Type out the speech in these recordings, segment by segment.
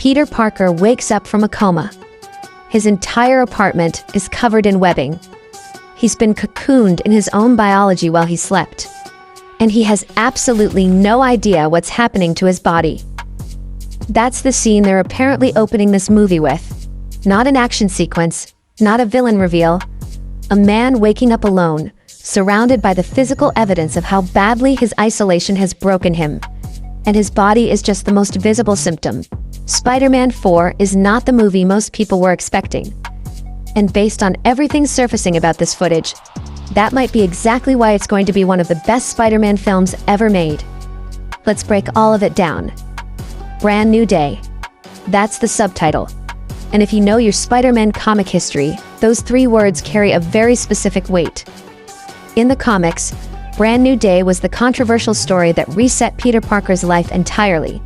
Peter Parker wakes up from a coma. His entire apartment is covered in webbing. He's been cocooned in his own biology while he slept. And he has absolutely no idea what's happening to his body. That's the scene they're apparently opening this movie with. Not an action sequence, not a villain reveal. A man waking up alone, surrounded by the physical evidence of how badly his isolation has broken him. And his body is just the most visible symptom. Spider-Man 4 is not the movie most people were expecting. And based on everything surfacing about this footage, that might be exactly why it's going to be one of the best Spider-Man films ever made. Let's break all of it down. Brand New Day. That's the subtitle. And if you know your Spider-Man comic history, those 3 words carry a very specific weight. In the comics, Brand New Day was the controversial story that reset Peter Parker's life entirely.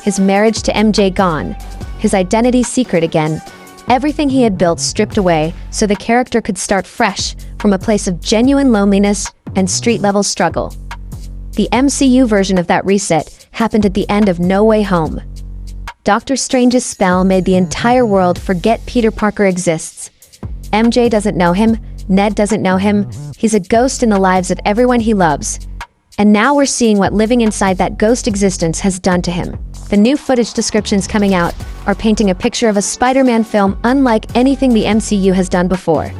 His marriage to MJ gone, his identity secret again, everything he had built stripped away so the character could start fresh from a place of genuine loneliness and street-level struggle. The MCU version of that reset happened at the end of No Way Home. Doctor Strange's spell made the entire world forget Peter Parker exists. MJ doesn't know him, Ned doesn't know him, he's a ghost in the lives of everyone he loves. And now we're seeing what living inside that ghost existence has done to him. The new footage descriptions coming out are painting a picture of a Spider-Man film unlike anything the MCU has done before.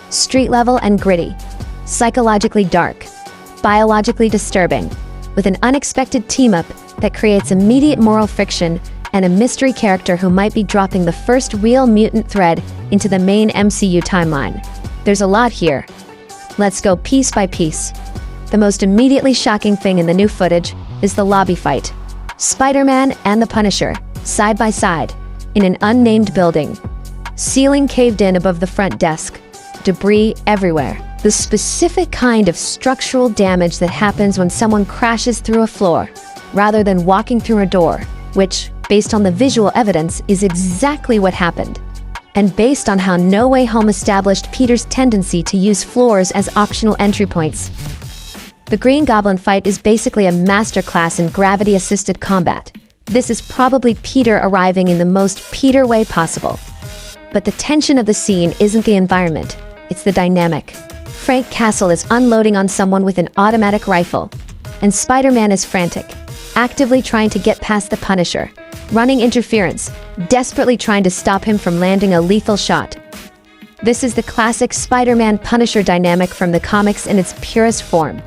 Street level and gritty, psychologically dark, biologically disturbing, with an unexpected team-up that creates immediate moral friction and a mystery character who might be dropping the first real mutant thread into the main MCU timeline. There's a lot here. Let's go piece by piece. The most immediately shocking thing in the new footage is the lobby fight. Spider-Man and the Punisher, side by side, in an unnamed building. Ceiling caved in above the front desk. Debris everywhere. The specific kind of structural damage that happens when someone crashes through a floor, rather than walking through a door, which, based on the visual evidence, is exactly what happened. And based on how No Way Home established Peter's tendency to use floors as optional entry points. The Green Goblin fight is basically a masterclass in gravity-assisted combat. This is probably Peter arriving in the most Peter way possible. But the tension of the scene isn't the environment, it's the dynamic. Frank Castle is unloading on someone with an automatic rifle, and Spider-Man is frantic, actively trying to get past the Punisher, running interference, desperately trying to stop him from landing a lethal shot. This is the classic Spider-Man-Punisher dynamic from the comics in its purest form.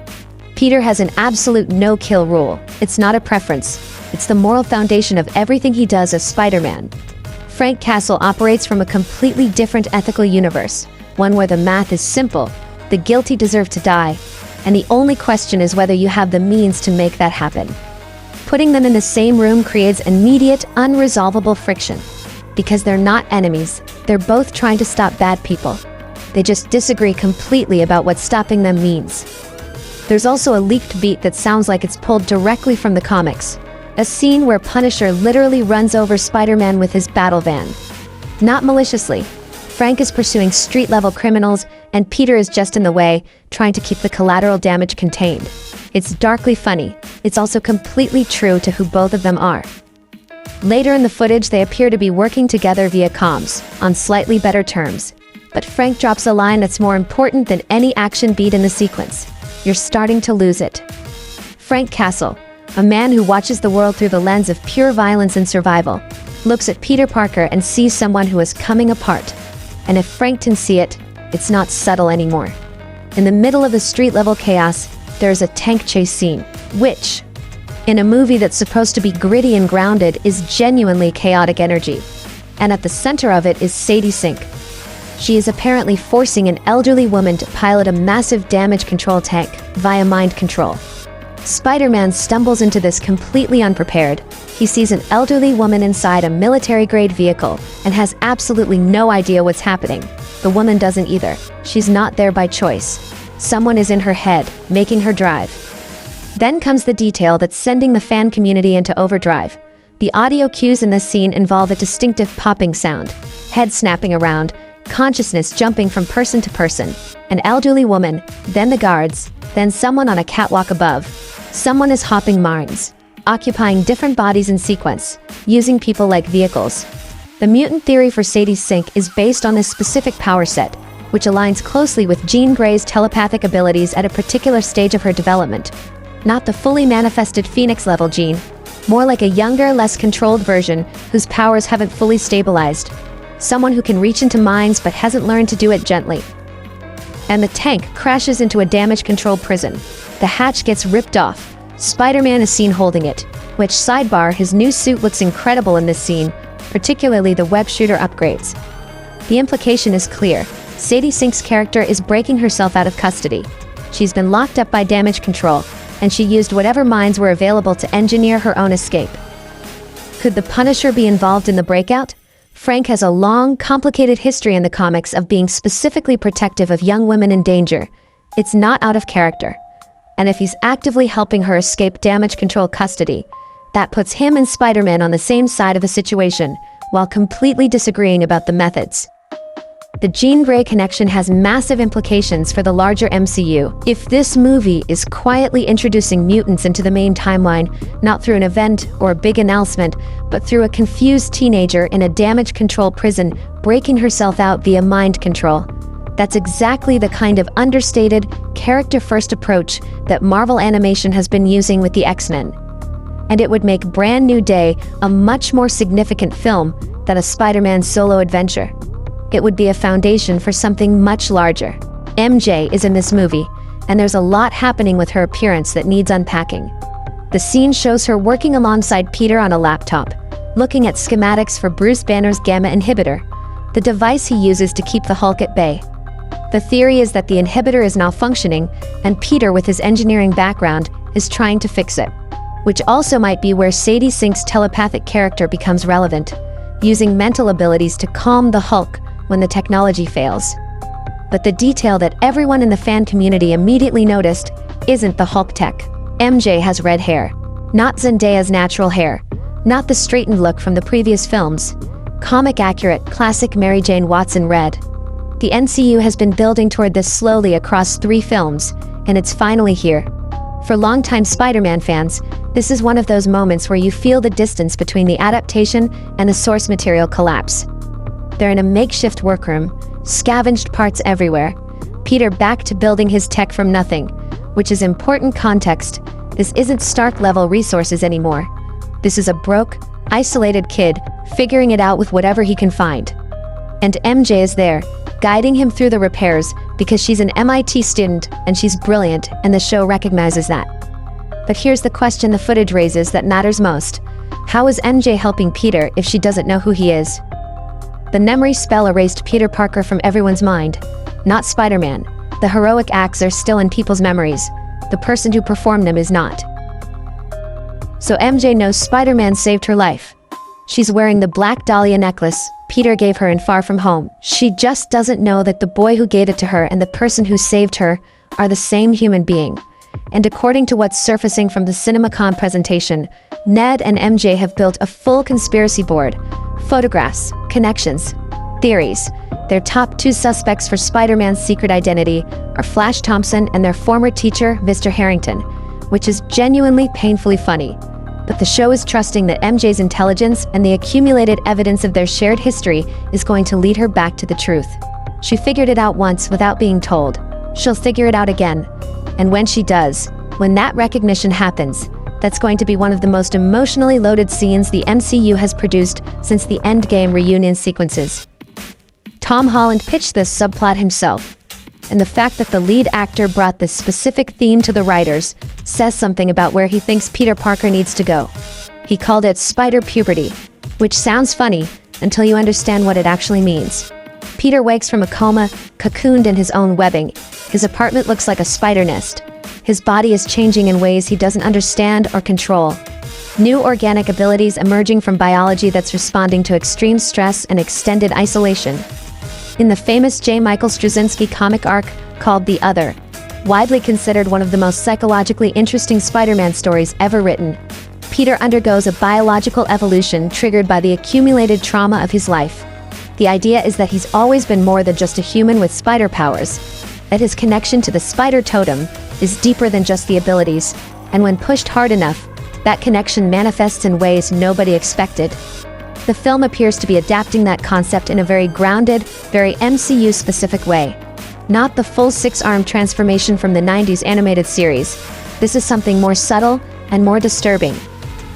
Peter has an absolute no-kill rule. It's not a preference. It's the moral foundation of everything he does as Spider-Man. Frank Castle operates from a completely different ethical universe, one where the math is simple, the guilty deserve to die, and the only question is whether you have the means to make that happen. Putting them in the same room creates immediate, unresolvable friction. Because they're not enemies, they're both trying to stop bad people. They just disagree completely about what stopping them means. There's also a leaked beat that sounds like it's pulled directly from the comics. A scene where Punisher literally runs over Spider-Man with his battle van. Not maliciously. Frank is pursuing street-level criminals, and Peter is just in the way, trying to keep the collateral damage contained. It's darkly funny. It's also completely true to who both of them are. Later in the footage, they appear to be working together via comms, on slightly better terms. But Frank drops a line that's more important than any action beat in the sequence. You're starting to lose it. Frank Castle, a man who watches the world through the lens of pure violence and survival, looks at Peter Parker and sees someone who is coming apart. And if Frank can see it, it's not subtle anymore. In the middle of the street-level chaos, there's a tank chase scene, which, in a movie that's supposed to be gritty and grounded, is genuinely chaotic energy. And at the center of it is Sadie Sink. She is apparently forcing an elderly woman to pilot a massive damage control tank via mind control. Spider-Man stumbles into this completely unprepared. He sees an elderly woman inside a military-grade vehicle and has absolutely no idea what's happening. The woman doesn't either. She's not there by choice. Someone is in her head, making her drive. Then comes the detail that's sending the fan community into overdrive. The audio cues in this scene involve a distinctive popping sound, head snapping around, consciousness jumping from person to person, an elderly woman, then the guards, then someone on a catwalk above. Someone is hopping mines. occupying different bodies in sequence, using people like vehicles. The mutant theory for Sadie's sync is based on this specific power set, which aligns closely with Jean Grey's telepathic abilities at a particular stage of her development. Not the fully manifested Phoenix-level Jean, more like a younger, less controlled version whose powers haven't fully stabilized. Someone who can reach into minds but hasn't learned to do it gently. And the tank crashes into a damage control prison. The hatch gets ripped off. Spider-Man is seen holding it, which, sidebar, his new suit looks incredible in this scene, particularly the web shooter upgrades. The implication is clear. Sadie Sink's character is breaking herself out of custody. She's been locked up by damage control, and she used whatever minds were available to engineer her own escape. Could the Punisher be involved in the breakout? Frank has a long, complicated history in the comics of being specifically protective of young women in danger. It's not out of character. And if he's actively helping her escape damage control custody, that puts him and Spider-Man on the same side of the situation, while completely disagreeing about the methods. The Jean Grey connection has massive implications for the larger MCU. If this movie is quietly introducing mutants into the main timeline, not through an event or a big announcement, but through a confused teenager in a damage control prison breaking herself out via mind control, that's exactly the kind of understated, character-first approach that Marvel Animation has been using with the X-Men. And it would make Brand New Day a much more significant film than a Spider-Man solo adventure. It would be a foundation for something much larger. MJ is in this movie, and there's a lot happening with her appearance that needs unpacking. The scene shows her working alongside Peter on a laptop, looking at schematics for Bruce Banner's gamma inhibitor, the device he uses to keep the Hulk at bay. The theory is that the inhibitor is malfunctioning, and Peter, with his engineering background, is trying to fix it, which also might be where Sadie Sink's telepathic character becomes relevant, using mental abilities to calm the Hulk when the technology fails. But the detail that everyone in the fan community immediately noticed isn't the Hulk tech. MJ has red hair, not Zendaya's natural hair, not the straightened look from the previous films. Comic-accurate, classic Mary Jane Watson red. The MCU has been building toward this slowly across 3 films, and it's finally here. For longtime Spider-Man fans, this is one of those moments where you feel the distance between the adaptation and the source material collapse. They're in a makeshift workroom, scavenged parts everywhere. Peter back to building his tech from nothing, which is important context. This isn't Stark-level resources anymore. This is a broke, isolated kid figuring it out with whatever he can find. And MJ is there, guiding him through the repairs because she's an MIT student and she's brilliant, and the show recognizes that. But here's the question the footage raises that matters most. How is MJ helping Peter if she doesn't know who he is? The memory spell erased Peter Parker from everyone's mind, not Spider-Man. The heroic acts are still in people's memories. The person who performed them is not. So MJ knows Spider-Man saved her life. She's wearing the Black Dahlia necklace Peter gave her in Far From Home. She just doesn't know that the boy who gave it to her and the person who saved her are the same human being. And according to what's surfacing from the CinemaCon presentation, Ned and MJ have built a full conspiracy board. Photographs, connections, theories. Their top 2 suspects for Spider-Man's secret identity are Flash Thompson and their former teacher, Mr. Harrington, which is genuinely painfully funny. But the show is trusting that MJ's intelligence and the accumulated evidence of their shared history is going to lead her back to the truth. She figured it out once without being told. She'll figure it out again. And when she does, when that recognition happens, that's going to be one of the most emotionally loaded scenes the MCU has produced since the Endgame reunion sequences. Tom Holland pitched this subplot himself, and the fact that the lead actor brought this specific theme to the writers says something about where he thinks Peter Parker needs to go. He called it spider puberty, which sounds funny until you understand what it actually means. Peter wakes from a coma, cocooned in his own webbing. His apartment looks like a spider nest. His body is changing in ways he doesn't understand or control. New organic abilities emerging from biology that's responding to extreme stress and extended isolation. In the famous J. Michael Straczynski comic arc called The Other, widely considered one of the most psychologically interesting Spider-Man stories ever written, Peter undergoes a biological evolution triggered by the accumulated trauma of his life. The idea is that he's always been more than just a human with spider powers, that his connection to the spider totem is deeper than just the abilities, and when pushed hard enough, That connection manifests in ways nobody expected. The film appears to be adapting that concept in a very grounded, very MCU-specific way. Not the full six-arm transformation from the 90s animated series. This is something more subtle and more disturbing.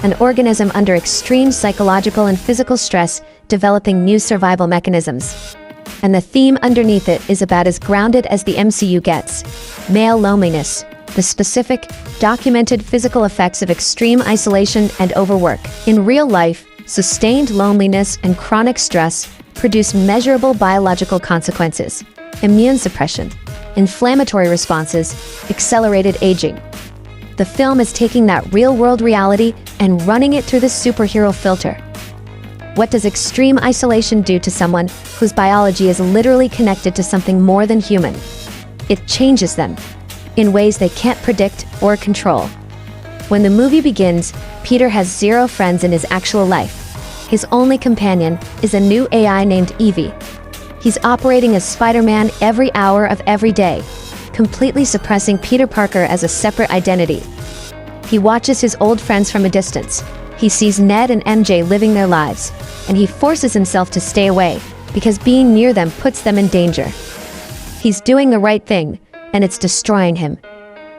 An organism under extreme psychological and physical stress developing new survival mechanisms. And the theme underneath it is about as grounded as the MCU gets. Male loneliness. The specific, documented physical effects of extreme isolation and overwork. In real life, sustained loneliness and chronic stress produce measurable biological consequences. Immune suppression, inflammatory responses, accelerated aging. The film is taking that real-world reality and running it through the superhero filter. What does extreme isolation do to someone whose biology is literally connected to something more than human? It changes them in ways they can't predict or control. When the movie begins, Peter has zero friends in his actual life. His only companion is a new AI named Evie. He's operating as Spider-Man every hour of every day, completely suppressing Peter Parker as a separate identity. He watches his old friends from a distance. He sees Ned and MJ living their lives, and he forces himself to stay away, because being near them puts them in danger. He's doing the right thing, and it's destroying him.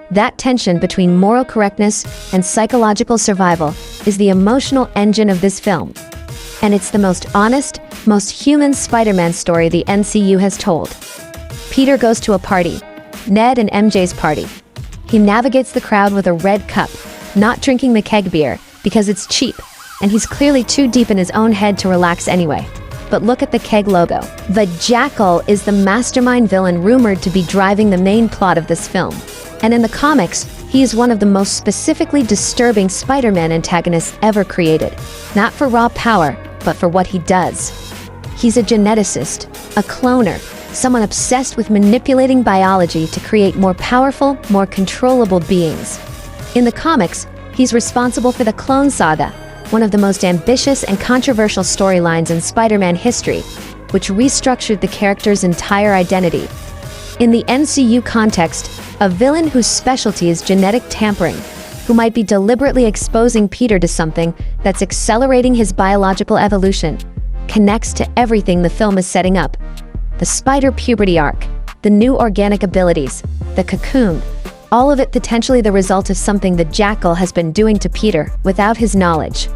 That tension between moral correctness and psychological survival is the emotional engine of this film. And it's the most honest, most human Spider-Man story the MCU has told. Peter goes to a party, Ned and MJ's party. He navigates the crowd with a red cup, not drinking the keg beer, because it's cheap, and he's clearly too deep in his own head to relax anyway. But look at the keg logo. The Jackal is the mastermind villain rumored to be driving the main plot of this film. And in the comics, he is one of the most specifically disturbing Spider-Man antagonists ever created. Not for raw power, but for what he does. He's a geneticist, a cloner, someone obsessed with manipulating biology to create more powerful, more controllable beings. In the comics, he's responsible for the Clone Saga, one of the most ambitious and controversial storylines in Spider-Man history, which restructured the character's entire identity. In the MCU context, a villain whose specialty is genetic tampering, who might be deliberately exposing Peter to something that's accelerating his biological evolution, connects to everything the film is setting up. The spider puberty arc, the new organic abilities, the cocoon, all of it potentially the result of something the Jackal has been doing to Peter without his knowledge.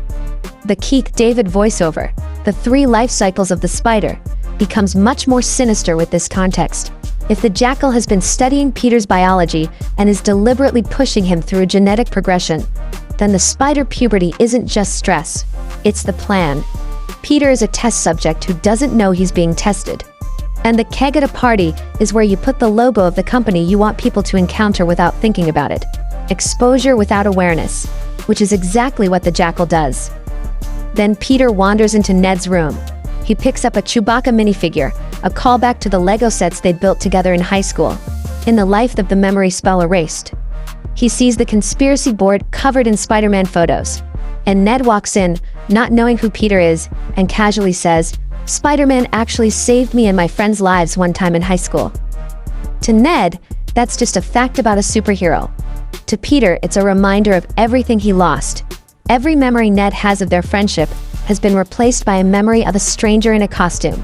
The Keith David voiceover, the 3 life cycles of the spider, becomes much more sinister with this context. If the Jackal has been studying Peter's biology and is deliberately pushing him through a genetic progression, then the spider puberty isn't just stress, it's the plan. Peter is a test subject who doesn't know he's being tested. And the keg at a party is where you put the logo of the company you want people to encounter without thinking about it. Exposure without awareness, which is exactly what the Jackal does. Then Peter wanders into Ned's room. He picks up a Chewbacca minifigure, a callback to the Lego sets they'd built together in high school. In the life of the memory spell erased. He sees the conspiracy board covered in Spider-Man photos. And Ned walks in, not knowing who Peter is, and casually says, "Spider-Man actually saved me and my friends' lives one time in high school." To Ned, that's just a fact about a superhero. To Peter, it's a reminder of everything he lost. Every memory Ned has of their friendship has been replaced by a memory of a stranger in a costume.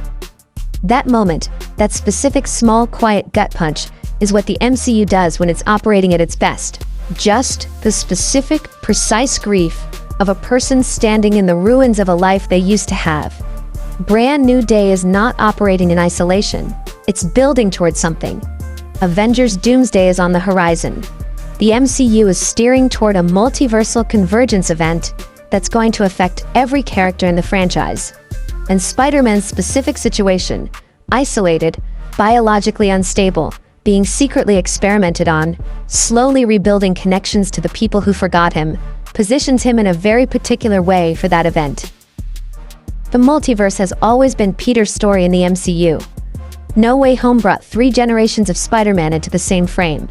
That moment, that specific small, quiet gut punch, is what the MCU does when it's operating at its best. Just the specific, precise grief of a person standing in the ruins of a life they used to have. Brand New Day is not operating in isolation. It's building towards something. Avengers Doomsday is on the horizon. The MCU is steering toward a multiversal convergence event that's going to affect every character in the franchise. And Spider-Man's specific situation, isolated, biologically unstable, being secretly experimented on, slowly rebuilding connections to the people who forgot him, positions him in a very particular way for that event. The multiverse has always been Peter's story in the MCU. No Way Home brought 3 generations of Spider-Man into the same frame.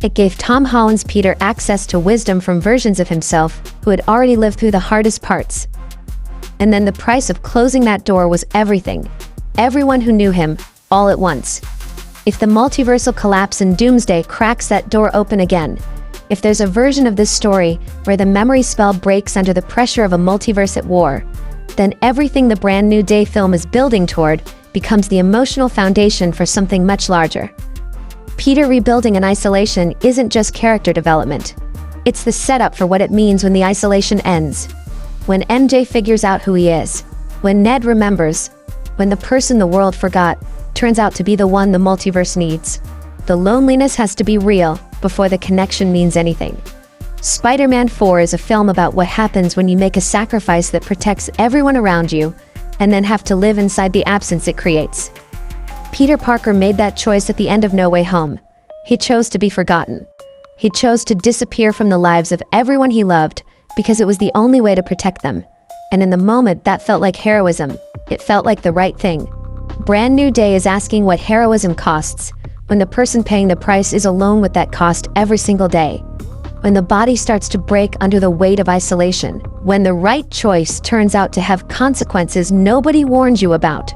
It gave Tom Holland's Peter access to wisdom from versions of himself who had already lived through the hardest parts. And then the price of closing that door was everything. Everyone who knew him, all at once. If the multiversal collapse in Doomsday cracks that door open again, If there's a version of this story where the memory spell breaks under the pressure of a multiverse at war, then everything the Brand New Day film is building toward becomes the emotional foundation for something much larger. Peter rebuilding in isolation isn't just character development. It's the setup for what it means when the isolation ends. When MJ figures out who he is. When Ned remembers. When the person the world forgot turns out to be the one the multiverse needs. The loneliness has to be real before the connection means anything. Spider-Man 4 is a film about what happens when you make a sacrifice that protects everyone around you and then have to live inside the absence it creates. Peter Parker made that choice at the end of No Way Home. He chose to be forgotten. He chose to disappear from the lives of everyone he loved because it was the only way to protect them. And in the moment, that felt like heroism. It felt like the right thing. Brand New Day is asking what heroism costs, when the person paying the price is alone with that cost every single day. When the body starts to break under the weight of isolation. When the right choice turns out to have consequences nobody warned you about.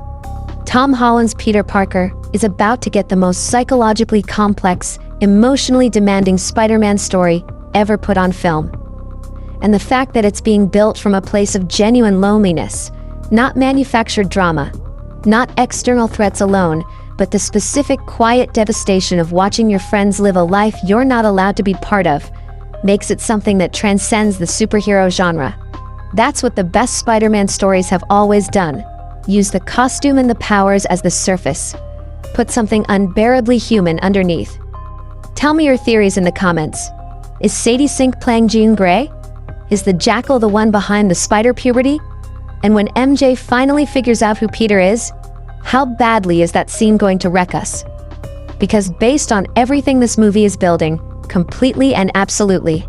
Tom Holland's Peter Parker is about to get the most psychologically complex, emotionally demanding Spider-Man story ever put on film. And the fact that it's being built from a place of genuine loneliness, not manufactured drama, not external threats alone, but the specific quiet devastation of watching your friends live a life you're not allowed to be part of, makes it something that transcends the superhero genre. That's what the best Spider-Man stories have always done. Use the costume and the powers as the surface. Put something unbearably human underneath. Tell me your theories in the comments. Is Sadie Sink playing Jean Grey? Is the Jackal the one behind the spider puberty? And when MJ finally figures out who Peter is, how badly is that scene going to wreck us? Because based on everything this movie is building, completely and absolutely,